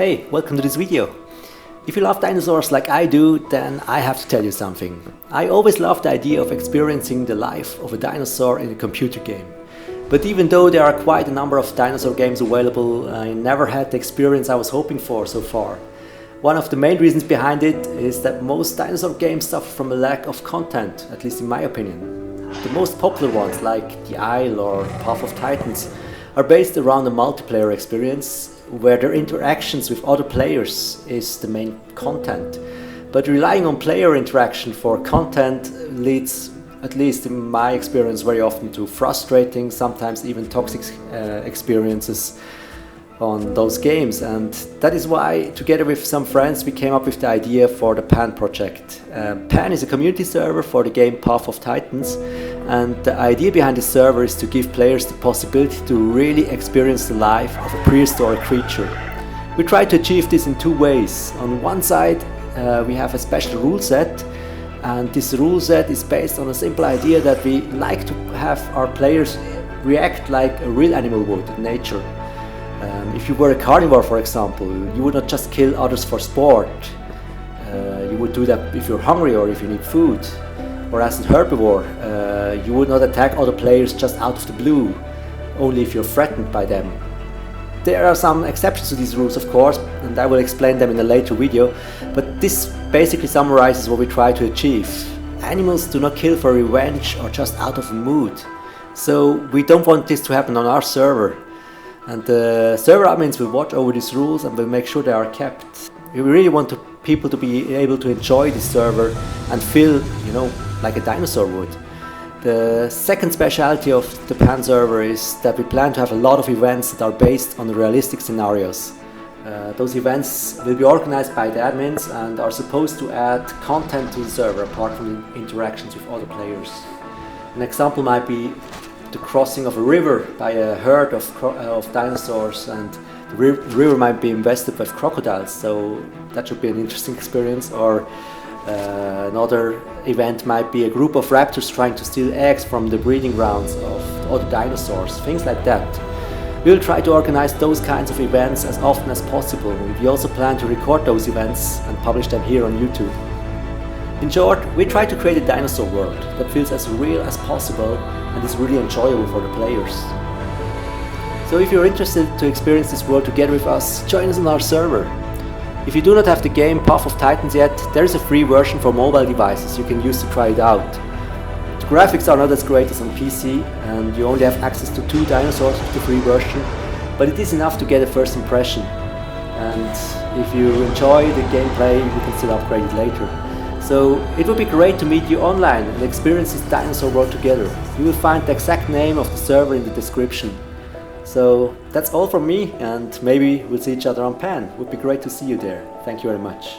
Hey, welcome to this video. If you love dinosaurs like I do, then I have to tell you something. I always loved the idea of experiencing the life of a dinosaur in a computer game. But even though there are quite a number of dinosaur games available, I never had the experience I was hoping for so far. One of the main reasons behind it is that most dinosaur games suffer from a lack of content, at least in my opinion. The most popular ones, like The Isle or Path of Titans, are based around a multiplayer experience where their interactions with other players is the main content. But relying on player interaction for content leads, at least in my experience, very often to frustrating, sometimes even toxic experiences on those games. And that is why, together with some friends, we came up with the idea for the PAN project. PAN is a community server for the game Path of Titans, and the idea behind the server is to give players the possibility to really experience the life of a prehistoric creature. We try to achieve this in two ways. On one side, we have a special rule set, and this rule set is based on a simple idea that we like to have our players react like a real animal would in nature. If you were a carnivore, for example, you would not just kill others for sport. You would do that if you're hungry or if you need food. Or as a herbivore, you would not attack other players just out of the blue, only if you're threatened by them. There are some exceptions to these rules, of course, and I will explain them in a later video, but this basically summarizes what we try to achieve. Animals do not kill for revenge or just out of a mood. So we don't want this to happen on our server. And the server admins will watch over these rules and will make sure they are kept. We really want people to be able to enjoy this server and feel, like a dinosaur would. The second specialty of the PAN server is that we plan to have a lot of events that are based on realistic scenarios. Those events will be organized by the admins and are supposed to add content to the server apart from interactions with other players. An example might be the crossing of a river by a herd of dinosaurs, and the river might be invested with crocodiles, so that should be an interesting experience. Or another event might be a group of raptors trying to steal eggs from the breeding grounds of other dinosaurs, things like that. We'll try to organize those kinds of events as often as possible. We also plan to record those events and publish them here on YouTube. In short, we try to create a dinosaur world that feels as real as possible and is really enjoyable for the players. So if you're interested to experience this world together with us, join us on our server. If you do not have the game Path of Titans yet, there is a free version for mobile devices you can use to try it out. The graphics are not as great as on PC, and you only have access to 2 dinosaurs with the free version, but it is enough to get a first impression. And if you enjoy the gameplay, you can still upgrade it later. So it would be great to meet you online and experience this dinosaur world together. You will find the exact name of the server in the description. So that's all from me, and maybe we'll see each other on PAN. Would be great to see you there. Thank you very much.